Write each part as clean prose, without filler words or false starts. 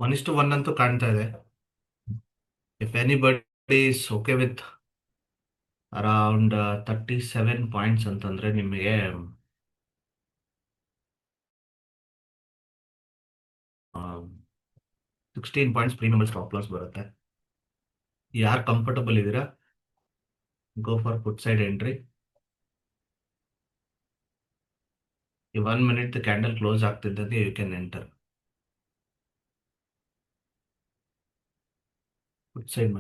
1:1 ಅಂತೂ ಕಾಣ್ತಾ ಇದೆ. If anybody is okay with around 37 points ಅಂತಂದ್ರೆ ನಿಮಗೆ 16 ಪಾಯಿಂಟ್ಸ್ ಪ್ರೀಮಿಯಂ ಸ್ಟಾಪ್ ಲಾಸ್ ಬರುತ್ತೆ. ಯಾರು ಕಂಫರ್ಟಬಲ್ ಇದ್ದೀರಾ, go for put side entry. ಈ 1 ಮಿನಿಟ್ ಕ್ಯಾಂಡಲ್ ಕ್ಲೋಸ್ ಆಗ್ತಿದ್ದಂಗೆ you can enter put side.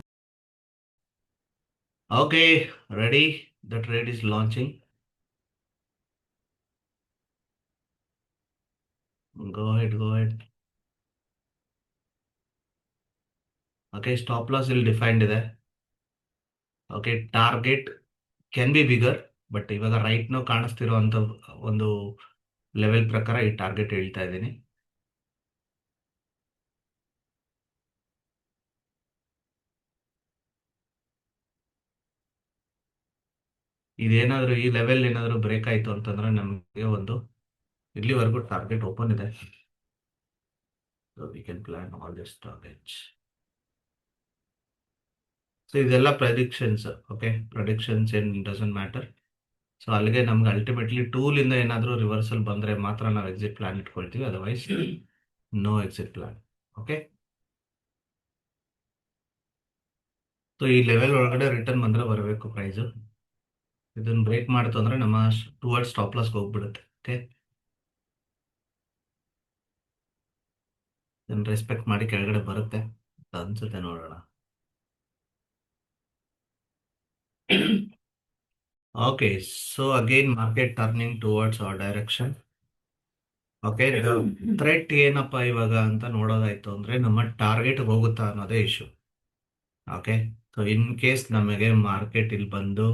Okay, ready, the trade is launching. Go ahead. Okay, stop loss ಇಲ್ಲಿ defined ಇದೆ. Okay, target can be bigger, but ಇವಾಗ right now ಕಾಣಿಸ್ತಿರೋ ಅಂತ ಒಂದು level ಪ್ರಕಾರ ಈ ಟಾರ್ಗೆಟ್ ಹೇಳ್ತಾ ಇದ್ದೀನಿ. ಇದೇನಾದರೂ ಈ ಲೆವೆಲ್ ಏನಾದರೂ ಬ್ರೇಕ್ ಆಯಿತು ಅಂತಂದ್ರೆ ನಮಗೆ ಒಂದು ಇಲ್ಲಿವರೆಗೂ ಟಾರ್ಗೆಟ್ ಓಪನ್ ಇದೆ. So we can plan all this targets. So ಇದೆಲ್ಲ ಪ್ರಡಿಕ್ಷನ್ಸ್. ಓಕೆ, ಪ್ರಡಿಕ್ಷನ್ಸ್ ಏನ್ ಡಸಂಟ್ ಮ್ಯಾಟರ್. ಸೊ ಅಲ್ಲಿಗೆ ನಮ್ಗೆ ಅಲ್ಟಿಮೇಟ್ಲಿ ಟೂಲಿಂದ ಏನಾದರೂ ರಿವರ್ಸಲ್ ಬಂದರೆ ಮಾತ್ರ ನಾವು ಎಕ್ಸಿಟ್ ಪ್ಲಾನ್ ಇಟ್ಕೊಳ್ತೀವಿ, otherwise no exit plan. Okay, so ಈ ಲೆವೆಲ್ ಒಳಗಡೆ ರಿಟರ್ನ್ ಬಂದರೆ ಬರಬೇಕು ಪ್ರೈಸು. ಇದನ್ನು ಬ್ರೇಕ್ ಮಾಡ್ತು ಅಂದರೆ ನಮ್ಮ ಟುವರ್ಡ್ಸ್ ಸ್ಟಾಪ್ ಲಾಸ್ಗೆ ಹೋಗ್ಬಿಡುತ್ತೆ. ಓಕೆ, ಇದನ್ನು ರೆಸ್ಪೆಕ್ಟ್ ಮಾಡಿ ಕೆಳಗಡೆ ಬರುತ್ತೆ ಅನ್ಸುತ್ತೆ, ನೋಡೋಣ. Okay, so again market turning towards our direction. Okay, threat ಏನಪ್ಪ ಇವಾಗ ಅಂತ ನೋಡೋದಾಯ್ತು ಅಂದರೆ ನಮ್ಮ ಟಾರ್ಗೆಟ್ ಹೋಗುತ್ತಾ ಅನ್ನೋದೇ issue. Okay, so in case ನಮಗೆ ಮಾರ್ಕೆಟ್ ಇಲ್ಲಿ ಬಂದು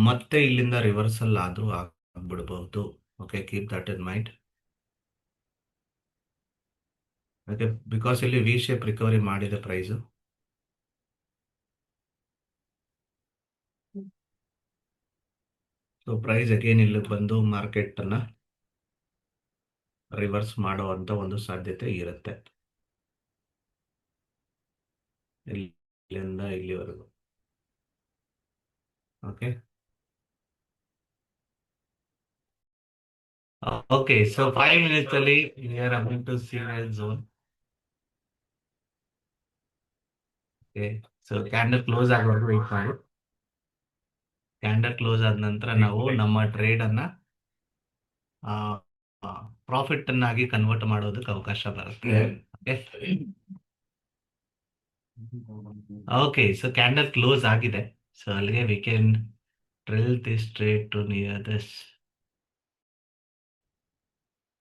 ಮತ್ತೆ ಇಲ್ಲಿಂದ ರಿವರ್ಸಲ್ ಆದರೂ ಆಗ್ಬಿಡ್ಬಹುದು. Okay, keep that in mind. Okay, because ಇಲ್ಲಿ ವಿ ಶೇಪ್ ರಿಕವರಿ ಮಾಡಿದೆ ಪ್ರೈಸು. ಸೊ ಪ್ರೈಸ್ ಅಗೇನ್ ಇಲ್ಲಿಗೆ ಬಂದು ಮಾರ್ಕೆಟನ್ನು ರಿವರ್ಸ್ ಮಾಡುವಂಥ ಒಂದು ಸಾಧ್ಯತೆ ಇರುತ್ತೆ ಇಲ್ಲಿಂದ ಇಲ್ಲಿವರೆಗೂ. ಓಕೆ, ಓಕೆ, ಸೊ 5 minutes ಅಲ್ಲಿ we are about to see a zone. Okay, so candle close ಆಗೋವರೆಗೂ ವೆಯ್ಟ್ ಮಾಡಿ. ಕ್ಯಾಂಡಲ್ ಕ್ಲೋಸ್ ಆದ ನಂತರ ನಾವು ನಮ್ಮ ಟ್ರೇಡ್ ಅನ್ನ ಪ್ರಾಫಿಟ್ ಅನ್ನಾಗಿ ಕನ್ವರ್ಟ್ ಮಾಡೋದಕ್ಕೆ ಅವಕಾಶ ಬರುತ್ತೆ. ಓಕೆ, ಸೊ ಕ್ಯಾಂಡಲ್ ಕ್ಲೋಸ್ ಆಗಿದೆ. ಸೊ ಅಲ್ಲಿಗೆ we can drill this trade to near this.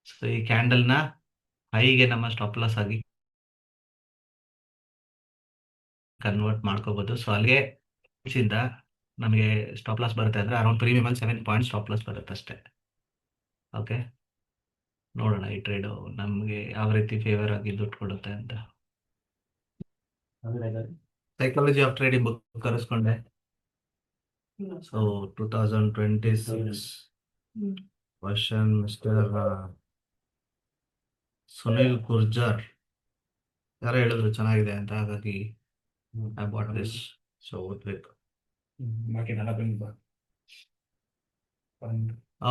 So ಈ ಕ್ಯಾಂಡಲ್ನ ಹೈಗೆ ನಮ್ಮ ಸ್ಟಾಪ್ ಲಾಸ್ ಆಗಿ ಕನ್ವರ್ಟ್ ಮಾಡ್ಕೋಬಹುದು. ಸೊ ಅಲ್ಲಿಗೆ ನಮಗೆ ಸ್ಟಾಪ್ ಲಾಸ್ ಬರುತ್ತೆ ಅಂದ್ರೆ around premium 7 point stop loss ಬರುತ್ತೆ ಅಷ್ಟೇ. ಓಕೆ, ನೋಡೋಣ ಈ ಟ್ರೇಡು ನಮಗೆ ಯಾವ ರೀತಿ ಫೇವರ್ ಆಗಿ ದುಡ್ಡು ಕೊಡುತ್ತೆ ಅಂತ. ಸೈಕಾಲಜಿ ಆಫ್ ಟ್ರೇಡಿಂಗ್ ಬುಕ್ ಕರೆಸ್ಕೊಂಡೆ. So 2026 version mister Sunil Gurjar ಯಾರೋ ಹೇಳಿದ್ರು ಚೆನ್ನಾಗಿದೆ ಅಂತ, ಹಾಗಾಗಿ ಐ ಬಾಟ್ ದಿಸ್. ಸೊ ಓದ್ಬೇಕು.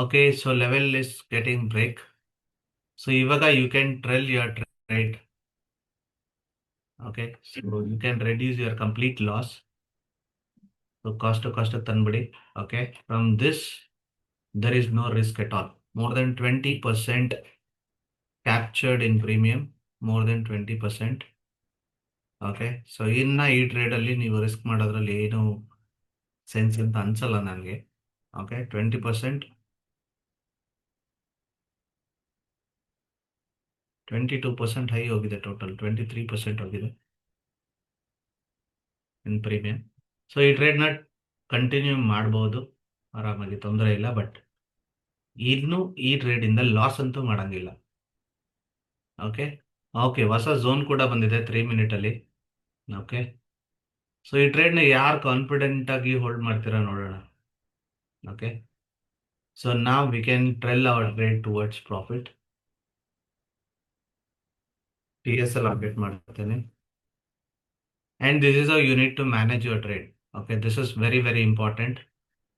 Okay, so level is getting break. So ಇವಾಗ you can trail your trade. Okay, so you can reduce your complete loss. So cost ತಂದ್ಬಿಡಿ. Okay, from this there is no risk at all. More than 20% captured in premium, more than 20%. Okay, so ಇನ್ನ ಈ ಟ್ರೇಡಲ್ಲಿ ನೀವು risk ಮಾಡೋದ್ರಲ್ಲಿ ಏನು sense ಅಂತ ಅನ್ಸಲ್ಲ ನನಗೆ. Okay, 20%, 22% high ಹೋಗಿದೆ, ಟೋಟಲ್ 23% ಹೋಗಿದೆ ಇನ್ ಪ್ರೀಮಿಯಂ. ಸೊ ಈ ಟ್ರೇಡ್ನ ಕಂಟಿನ್ಯೂ ಮಾಡ್ಬೋದು ಆರಾಮಾಗಿ, ತೊಂದರೆ ಇಲ್ಲ. ಬಟ್ ಇನ್ನು ಈ ಟ್ರೇಡಿಂದ ಲಾಸ್ ಅಂತೂ ಮಾಡಂಗಿಲ್ಲ. ಓಕೆ, ಓಕೆ, ಹೊಸ ಝೋನ್ ಕೂಡ ಬಂದಿದೆ 3 minute-ಅಲ್ಲಿ. ಓಕೆ, ಸೊ ಈ ಟ್ರೇಡ್ನ ಯಾರು ಕಾನ್ಫಿಡೆಂಟ್ ಆಗಿ ಹೋಲ್ಡ್ ಮಾಡ್ತೀರಾ ನೋಡೋಣ. ಓಕೆ, ಸೊ ನಾವ್ we can trail our trade towards profit. TSL update ಮಾಡ್ತೇನೆ. And this is how you need to manage your trade. Okay, this is very very important.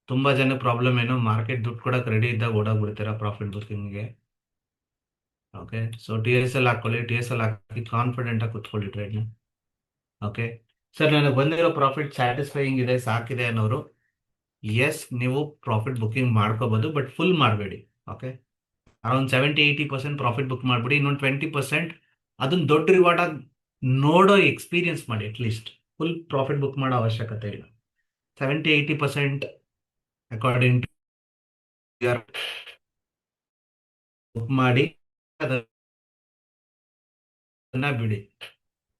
ತುಂಬಾ ಜನ problem ಏನು, ಮಾರ್ಕೆಟ್ ದುಡ್ಡು ಕೊಡಕ್ಕೆ ರೆಡಿ ಇದ್ದಾಗ ಓಡೋಗ್ಬಿಡ್ತೀರಾ ಪ್ರಾಫಿಟ್ ಬುಕ್ಕಿಂಗ್ಗೆ. ಓಕೆ, ಸೊ TSL ಹಾಕೊಳ್ಳಿ, TSL ಹಾಕಿ ಕಾನ್ಫಿಡೆಂಟ್ ಆಗಿ ಕುತ್ಕೊಳ್ಳಿ ಟ್ರೇಡ್ನ. ಓಕೆ ಸರ್, ನನಗೆ ಬಂದಿರೋ ಪ್ರಾಫಿಟ್ ಸ್ಯಾಟಿಸ್ಫೈಯಿಂಗ್ ಇದೆ, ಸಾಕಿದೆ ಅನ್ನೋರು ಎಸ್, ನೀವು ಪ್ರಾಫಿಟ್ ಬುಕ್ಕಿಂಗ್ ಮಾಡ್ಕೋಬಹುದು, ಬಟ್ ಫುಲ್ ಮಾಡಬೇಡಿ. ಓಕೆ, ಅರೌಂಡ್ 70-80% ಪ್ರಾಫಿಟ್ ಬುಕ್ ಮಾಡ್ಬಿಡಿ. ಇನ್ನೊಂದು 20% ಅದನ್ನ ದೊಡ್ಡ ರಿವಾರ್ಡ್ ಆಗಿ ನೋಡೋ ಎಕ್ಸ್ಪೀರಿಯನ್ಸ್ ಮಾಡಿ. ಅಟ್ಲೀಸ್ಟ್ ಫುಲ್ ಪ್ರಾಫಿಟ್ ಬುಕ್ ಮಾಡೋ ಅವಶ್ಯಕತೆ ಇಲ್ಲ. 70-80% ಅಕಾರ್ಡಿಂಗ್ ಟು ಬುಕ್ ಮಾಡಿ, ಅದನ್ನ ಬಿಡಿ,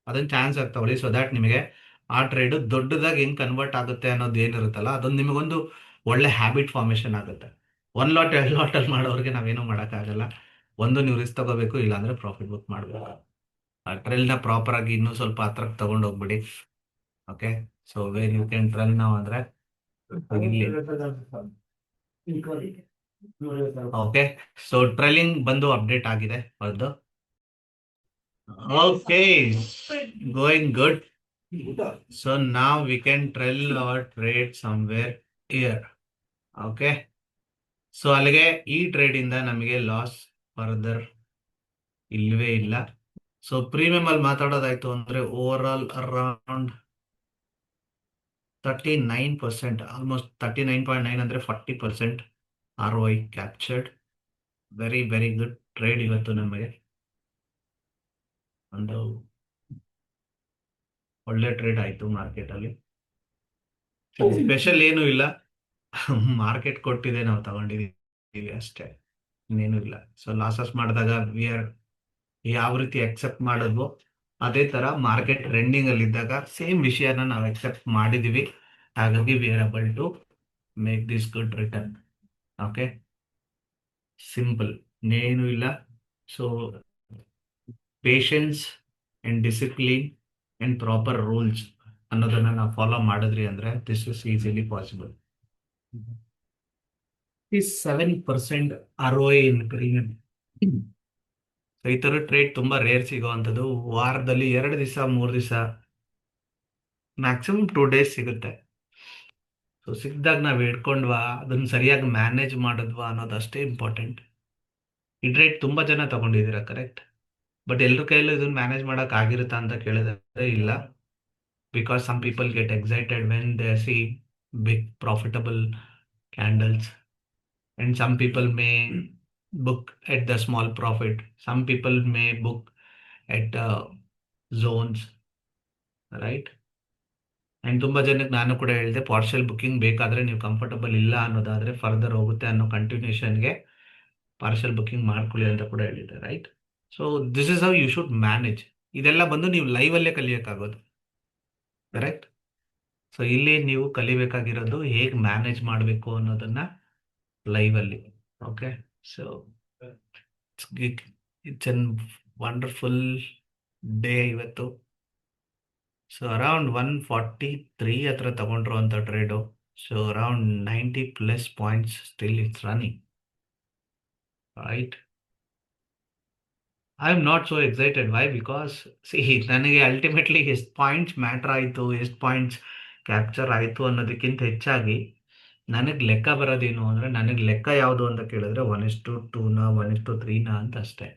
ಅದನ್ನ ಚಾನ್ಸ್ ಆಗಿ ತಗೊಳ್ಳಿ. ಸೊ ದ್ಯಾಟ್ ನಿಮಗೆ ಆ ಟ್ರೇಡ್ ದೊಡ್ಡದಾಗಿ ಹೆಂಗ್ ಕನ್ವರ್ಟ್ ಆಗುತ್ತೆ ಅನ್ನೋದು ಏನಿರುತ್ತಲ್ಲ, ಅದೊಂದು ನಿಮಗೊಂದು ಒಳ್ಳೆ ಹ್ಯಾಬಿಟ್ ಫಾರ್ಮೇಶನ್ ಆಗುತ್ತೆ. 1 ಲಾಟ್ 2 ಲಾಟಲ್ಲಿ ಮಾಡೋರಿಗೆ ನಾವೇನು ಮಾಡೋಕ್ಕಾಗಲ್ಲ. ಒಂದು ನೀವು ರಿಸ್ಕ್ ತಗೋಬೇಕು, ಇಲ್ಲಾಂದ್ರೆ ಪ್ರಾಫಿಟ್ ಬುಕ್ ಮಾಡಬೇಕು. ಆ ಟ್ರೈಲ್ನ ಪ್ರಾಪರ್ ಆಗಿ ಇನ್ನೂ ಸ್ವಲ್ಪ ಹತ್ರಕ್ಕೆ ತಗೊಂಡು ಹೋಗ್ಬಿಡಿ. Okay, so where you can trail ನಾವು ಅಂದ್ರೆ ಇಲ್ಲಿ. ಓಕೆ, ಸೊ ಟ್ರೈಲಿಂಗ್ ಬಂದು ಅಪ್ಡೇಟ್ ಆಗಿದೆ ಅದು. Okay, going good. ಸೊ ನಾವ್ we can trail our trade somewhere here. Okay, so ಅಲ್ಲಿಗೆ ಈ ಟ್ರೇಡ್ ಇಂದ ನಮಗೆ ಲಾಸ್ ಫರ್ದರ್ ಇಲ್ವೇ ಇಲ್ಲ. ಸೊ ಪ್ರೀಮಿಯಂ ಅಲ್ಲಿ ಮಾತಾಡೋದಾಯ್ತು ಅಂದ್ರೆ ಓವರ್ ಆಲ್ ಅರೌಂಡ್ 39%, ಆಲ್ಮೋಸ್ಟ್ 39.9 ಅಂದ್ರೆ 40% ROI captured. Very very good trade ಇವತ್ತು ನಮಗೆ ಒಂದು ಒಳ್ಳೆ ಟ್ರೇಡ್ ಆಯ್ತು ಮಾರ್ಕೆಟ್ ಅಲ್ಲಿ. ಸ್ಪೆಷಲ್ ಏನು ಇಲ್ಲ, ಮಾರ್ಕೆಟ್ ಕೊಟ್ಟಿದೆ, ನಾವು ತಗೊಂಡಿದೀವಿ ಅಷ್ಟೇ, ಇನ್ನೇನು ಇಲ್ಲ. ಸೊ ಲಾಸಸ್ ಮಾಡಿದಾಗ ವಿ ಆರ್ ಯಾವ ರೀತಿ ಅಕ್ಸೆಪ್ಟ್ ಮಾಡಿದ್ವೋ ಅದೇ ತರ ಮಾರ್ಕೆಟ್ ಟ್ರೆಂಡಿಂಗ್ ಅಲ್ಲಿ ಇದ್ದಾಗ ಸೇಮ್ ವಿಷಯನ ನಾವು ಅಕ್ಸೆಪ್ಟ್ ಮಾಡಿದೀವಿ. ಹಾಗಾಗಿ we are able to make this good return. Okay, simple, ಇನ್ನೇನು ಇಲ್ಲ. So patience and discipline and proper rules ಅನ್ನೋದನ್ನ ನಾವು ಫಾಲೋ ಮಾಡಿದ್ರಿ ಅಂದ್ರೆ this is easily possible. 7% ROI in premium. ಈ ತರ ಟ್ರೇಡ್ ತುಂಬಾ ರೇರ್ ಸಿಗೋವಂಥದ್ದು. ವಾರದಲ್ಲಿ 2 ದಿವಸ 3 ದಿವಸ, ಮ್ಯಾಕ್ಸಿಮಮ್ 2 ಡೇಸ್ ಸಿಗುತ್ತೆ. ಸೊ ಸಿಕ್ಕಿದಾಗ ನಾವು ಹಿಡ್ಕೊಂಡ್ವಾ, ಅದನ್ನ ಸರಿಯಾಗಿ ಮ್ಯಾನೇಜ್ ಮಾಡಿದ್ವಾ ಅನ್ನೋದು ಅಷ್ಟೇ ಇಂಪಾರ್ಟೆಂಟ್. ಈ ಟ್ರೇಡ್ ತುಂಬಾ ಜನ ತಗೊಂಡಿದ್ದೀರಾ, ಕರೆಕ್ಟ್, ಬಟ್ ಎಲ್ರ ಕೈಯಲ್ಲೂ ಇದನ್ನ ಮ್ಯಾನೇಜ್ ಮಾಡಕ್ ಆಗಿರುತ್ತಾ ಅಂತ ಕೇಳಿದ್ರೆ ಇಲ್ಲ. Because some people get excited when they see big profitable candles, and some people may book at the small profit, some people may book at zones, right? And ತುಂಬಾ ಜನಕ್ಕೆ ನಾನು ಕೂಡ ಹೇಳಿದೆ, ಪಾರ್ಷಿಯಲ್ ಬುಕ್ಕಿಂಗ್ ಬೇಕಾದ್ರೆ ನೀವು ಕಂಫರ್ಟಬಲ್ ಇಲ್ಲ ಅನ್ನೋದಾದ್ರೆ further ಹೋಗುತ್ತೆ ಅನ್ನೋ ಕಂಟಿನ್ಯೂಷನ್ಗೆ ಪಾರ್ಷಿಯಲ್ ಬುಕ್ಕಿಂಗ್ ಮಾಡ್ಕೊಳ್ಳಿ ಅಂತ ಕೂಡ ಹೇಳಿದೆ, right? So this is how you should manage. ಇದೆಲ್ಲ ಬಂದು ನೀವು ಲೈವ್ ಅಲ್ಲೇ ಕಲಿಯಕ್ಕಾಗೋದು, ಕರೆಕ್ಟ್? ಸೊ ಇಲ್ಲಿ ನೀವು ಕಲಿಬೇಕಾಗಿರೋದು ಹೇಗೆ ಮ್ಯಾನೇಜ್ ಮಾಡಬೇಕು ಅನ್ನೋದನ್ನ ಲೈವ್ ಅಲ್ಲಿ. Okay, so it's an wonderful day ಇವತ್ತು. ಸೊ ಅರೌಂಡ್ 143 ಹತ್ರ ತಗೊಂಡ್ರುವಂಥ trade. So around 90+ points still it's running, right? I am not so excited. Why? Because see, ನನಗೆ ಅಲ್ಟಿಮೇಟ್ಲಿ ಎಷ್ಟು ಪಾಯಿಂಟ್ಸ್ ಮ್ಯಾಟ್ರ್ ಆಯಿತು, ಎಷ್ಟು ಪಾಯಿಂಟ್ಸ್ ಕ್ಯಾಪ್ಚರ್ ಆಯಿತು ಅನ್ನೋದಕ್ಕಿಂತ ಹೆಚ್ಚಾಗಿ ನನಗೆ ಲೆಕ್ಕ ಬರೋದೇನು ಅಂದರೆ, ನನಗೆ ಲೆಕ್ಕ ಯಾವುದು ಅಂತ ಕೇಳಿದ್ರೆ 1:2ನ 1:3ನ ಅಂತ ಅಷ್ಟೇ.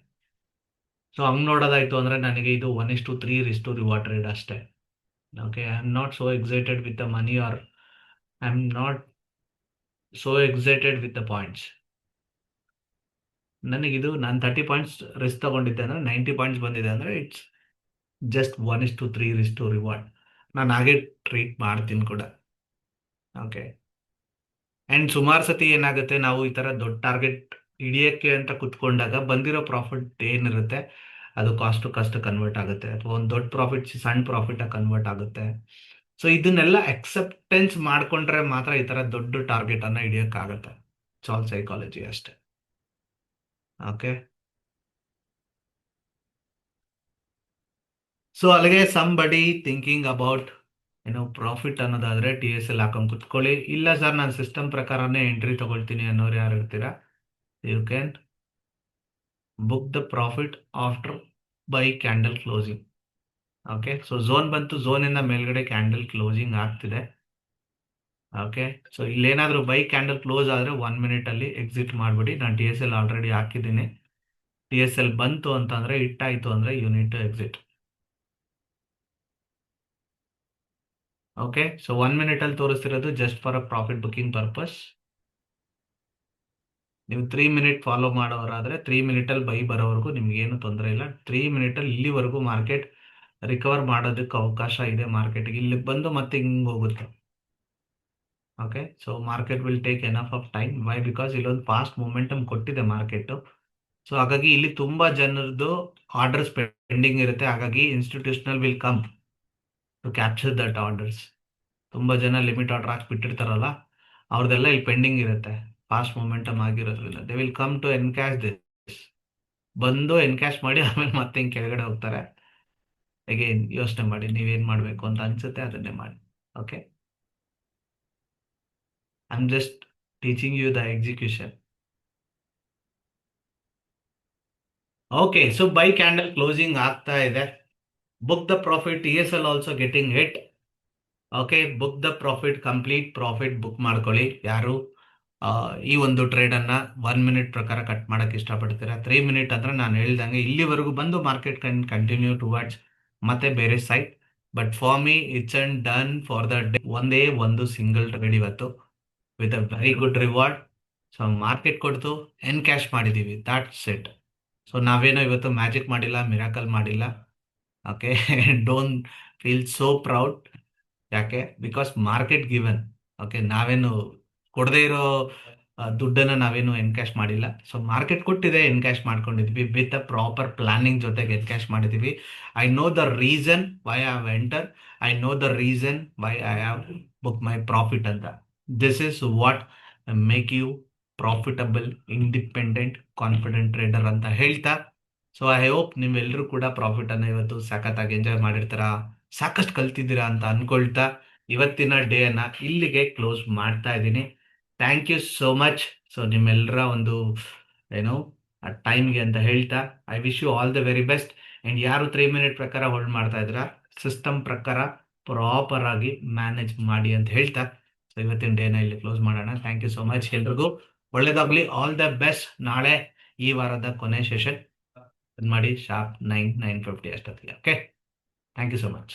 ಸೊ ಹಂಗೆ ನೋಡೋದಾಯ್ತು ಅಂದರೆ ನನಗೆ ಇದು 1:3 ರಿಸ್ಟು ರಿವಾರ್ಡ್ ಟ್ರೇಡ್ ಅಷ್ಟೇ. Okay, I am not so excited with the money, or I am not so excited with the points. ನನಗಿದು ನಾನು 30 ಪಾಯಿಂಟ್ಸ್ ರಿಸ್ಕ್ ತಗೊಂಡಿದ್ದೆ ಅಂದರೆ 90 ಪಾಯಿಂಟ್ಸ್ ಬಂದಿದೆ ಅಂದರೆ ಇಟ್ಸ್ ಜಸ್ಟ್ 1:3 ರಿಸ್ಟು ರಿವಾರ್ಡ್. ನಾನು ಹಾಗೆ ಟ್ರೀಟ್ ಮಾಡ್ತೀನಿ ಕೂಡ. ಓಕೆ, ಆ್ಯಂಡ್ ಸುಮಾರು ಸತಿ ಏನಾಗುತ್ತೆ, ನಾವು ಈ ಥರ ದೊಡ್ಡ ಟಾರ್ಗೆಟ್ ಹಿಡಿಯೋಕ್ಕೆ ಅಂತ ಕುತ್ಕೊಂಡಾಗ ಬಂದಿರೋ ಪ್ರಾಫಿಟ್ ಏನಿರುತ್ತೆ ಅದು ಕಾಸ್ಟ್ ಟು ಕಾಸ್ಟ್ ಕನ್ವರ್ಟ್ ಆಗುತ್ತೆ, ಅಥವಾ ಒಂದು ದೊಡ್ಡ ಪ್ರಾಫಿಟ್ ಸಣ್ಣ ಪ್ರಾಫಿಟಾಗಿ ಕನ್ವರ್ಟ್ ಆಗುತ್ತೆ. ಸೊ ಇದನ್ನೆಲ್ಲ ಅಕ್ಸೆಪ್ಟೆನ್ಸ್ ಮಾಡ್ಕೊಂಡ್ರೆ ಮಾತ್ರ ಈ ಥರ ದೊಡ್ಡ ಟಾರ್ಗೆಟನ್ನು ಹಿಡಿಯೋಕ್ಕಾಗತ್ತೆ. ಇಟ್ಸ್ ಆಲ್ ಸೈಕಾಲಜಿ ಅಷ್ಟೇ. ಓಕೆ, ಸೊ ಅಲ್ಲಿಗೆ ಸಂಬಡಿ ಥಿಂಕಿಂಗ್ ಅಬೌಟ್ ಏನೋ ಪ್ರಾಫಿಟ್ ಅನ್ನೋದಾದ್ರೆ TSL ಹಾಕೊಂಡು ಕುತ್ಕೊಳ್ಳಿ. ಇಲ್ಲ ಸರ್, ನಾನು ಸಿಸ್ಟಮ್ ಪ್ರಕಾರನೇ ಎಂಟ್ರಿ ತಗೊಳ್ತೀನಿ ಅನ್ನೋರು ಯಾರು ಇರ್ತೀರಾ, you can book the profit after buy candle closing. Okay, so zone ಬಂತು, ಝೋನ್ ಇಂದ ಮೇಲ್ಗಡೆ ಕ್ಯಾಂಡಲ್ ಕ್ಲೋಸಿಂಗ್ ಆಗ್ತಿದೆ. ಓಕೆ, ಸೊ ಇಲ್ಲೇನಾದ್ರೂ ಬೈ ಕ್ಯಾಂಡಲ್ ಕ್ಲೋಸ್ ಆದ್ರೆ 1 ಮಿನಿಟ್ ಅಲ್ಲಿ ಎಕ್ಸಿಟ್ ಮಾಡ್ಬಿಡಿ. ನಾನು TSL ಆಲ್ರೆಡಿ ಹಾಕಿದ್ದೀನಿ. TSL ಬಂತು ಅಂತಂದ್ರೆ ಇಟ್ಟಾಯ್ತು ಅಂದ್ರೆ unit exit. Okay, so 1 minute ಅಲ್ಲಿ ತೋರಿಸ್ತಿರೋದು just for a profit booking purpose. ನೀವು 3 ಮಿನಿಟ್ ಫಾಲೋ ಮಾಡೋರಾದ್ರೆ 3 ಮಿನಿಟ್ ಅಲ್ಲಿ ಬೈ ಬರೋವರೆಗೂ ನಿಮ್ಗೆ ಏನು ತೊಂದರೆ ಇಲ್ಲ. 3 ಮಿನಿಟ್ ಅಲ್ಲಿ ಇಲ್ಲಿವರೆಗೂ ಮಾರ್ಕೆಟ್ ರಿಕವರ್ ಮಾಡೋದಕ್ಕೆ ಅವಕಾಶ ಇದೆ. ಮಾರ್ಕೆಟ್ಗೆ ಇಲ್ಲಿ ಬಂದು ಮತ್ತೆ ಹಿಂಗ್ ಹೋಗುತ್ತೆ. Okay, so market will take enough of time. Why? Because ಇಲ್ಲೊಂದು ಫಾಸ್ಟ್ ಮೊಮೆಂಟಮ್ ಕೊಟ್ಟಿದೆ ಮಾರ್ಕೆಟ್. ಸೊ ಹಾಗಾಗಿ ಇಲ್ಲಿ ತುಂಬಾ ಜನರದ್ದು ಆರ್ಡರ್ಸ್ ಪೆಂಡಿಂಗ್ ಇರುತ್ತೆ. ಹಾಗಾಗಿ institutional will come to capture that orders. ತುಂಬಾ ಜನ ಲಿಮಿಟ್ ಆರ್ಡರ್ ಹಾಕಿ ಬಿಟ್ಟಿರ್ತಾರಲ್ಲ, ಅವ್ರದ್ದೆಲ್ಲ ಇಲ್ಲಿ ಪೆಂಡಿಂಗ್ ಇರುತ್ತೆ. ಫಾಸ್ಟ್ ಮೊಮೆಂಟಮ್ ಆಗಿರೋದ್ರಿಂದ they will come to encash this. ಬಂದು ಎನ್ಕ್ಯಾಶ್ ಮಾಡಿ ಆಮೇಲೆ ಮತ್ತೆ ಹಿಂಗೆ ಕೆಳಗಡೆ ಹೋಗ್ತಾರೆ. ಅಗೇನ್ ಯೋಚನೆ ಮಾಡಿ ನೀವೇನ್ ಮಾಡ್ಬೇಕು ಅಂತ ಅನ್ಸುತ್ತೆ ಅದನ್ನೇ ಮಾಡಿ. Okay, I am just teaching you the execution. Okay, so by candle closing ಆಗ್ತಾ ಇದೆ. Book the profit. TSL also getting hit. Okay, book the profit. Complete profit book ಮಾಡ್ಕೊಳ್ಳಿ. ಯಾರು ಈ ಒಂದು ಟ್ರೇಡ್ ಅನ್ನ 1 ಮಿನಿಟ್ ಪ್ರಕಾರ ಕಟ್ ಮಾಡಕ್ ಇಷ್ಟಪಡ್ತೀರಾ? 3 ಮಿನಿಟ್ ಅಂದ್ರೆ ನಾನು ಹೇಳ್ದಂಗೆ ಇಲ್ಲಿವರೆಗೂ ಬಂದು ಮಾರ್ಕೆಟ್ ಕ್ಯಾನ್ ಕಂಟಿನ್ಯೂ ಟುವರ್ಡ್ಸ್ ಮತ್ತೆ ಬೇರೆ side. But for me it's and done for the day. ಒಂದೇ ಒಂದು ಸಿಂಗಲ್ ಟ್ರೇಡ್ ಇವತ್ತು with a very good reward. So market ಕೊಡ್ತು, ಎನ್ಕ್ಯಾಶ್ ಮಾಡಿದೀವಿ, ದಟ್ಸ್ ಇಟ್. ಸೊ ನಾವೇನೋ ಇವತ್ತು ಮ್ಯಾಜಿಕ್ ಮಾಡಿಲ್ಲ, ಮಿರಾಕಲ್ ಮಾಡಿಲ್ಲ. Okay, don't feel so proud. ಯಾಕೆ? Because market given. ಓಕೆ, ನಾವೇನು ಕೊಡದೇ ಇರೋ ದುಡ್ಡನ್ನ ನಾವೇನು ಎನ್ಕ್ಯಾಶ್ ಮಾಡಿಲ್ಲ. ಸೊ ಮಾರ್ಕೆಟ್ ಕೊಟ್ಟಿದೆ, ಎನ್ಕ್ಯಾಶ್ ಮಾಡ್ಕೊಂಡಿದ್ವಿ ವಿತ್ ಅ ಪ್ರಾಪರ್ ಪ್ಲಾನಿಂಗ್ ಜೊತೆಗೆ ಎನ್ಕ್ಯಾಶ್ ಮಾಡಿದೀವಿ. I know the reason why I have enter. I know the reason why I have book my profit ಅಂತ. This is what make you profitable, independent, confident trader ಅಂತ ಹೇಳ್ತಾ, so I hope ನೀವೆಲ್ಲರೂ ಕೂಡ profit ಅನ್ನ ಇವತ್ತು ಸಖತ್ತಾಗಿ enjoy ಮಾಡಿರ್ತೀರಾ, ಸಾಕಷ್ಟು ಕಲ್ತಿದ್ದೀರಾ ಅಂತ ಅನ್ಕೊಳ್ತಾ ಇವತ್ತಿನ ಡೇ ಅನ್ನ ಇಲ್ಲಿಗೆ ಕ್ಲೋಸ್ ಮಾಡ್ತಾ ಇದ್ದೀನಿ. Thank you so much. So ನಿಮ್ಮೆಲ್ಲರ ಒಂದು ಏನು ಟೈಮ್ಗೆ ಅಂತ ಹೇಳ್ತಾ I wish you all the very best. And ಯಾರು 3 ಮಿನಿಟ್ ಪ್ರಕಾರ ಹೋಲ್ಡ್ ಮಾಡ್ತಾ ಇದ್ರ ಸಿಸ್ಟಮ್ ಪ್ರಕಾರ ಪ್ರಾಪರ್ ಆಗಿ ಮ್ಯಾನೇಜ್ ಮಾಡಿ ಅಂತ ಹೇಳ್ತಾ, ಸೊ ಇವತ್ತಿನ ಡೇನ ಇಲ್ಲಿ ಕ್ಲೋಸ್ ಮಾಡೋಣ. Thank you so much. ಎಲ್ರಿಗೂ ಒಳ್ಳೇದಾಗ್ಲಿ, ಆಲ್ ದ ಬೆಸ್ಟ್. ನಾಳೆ ಈ ವಾರದ ಕೊನೆ ಸೆಷನ್ ಮಾಡಿ ಶಾರ್ಪ್ 9:50 ಅಷ್ಟೊತ್ತಿಗೆ. Okay, thank you so much.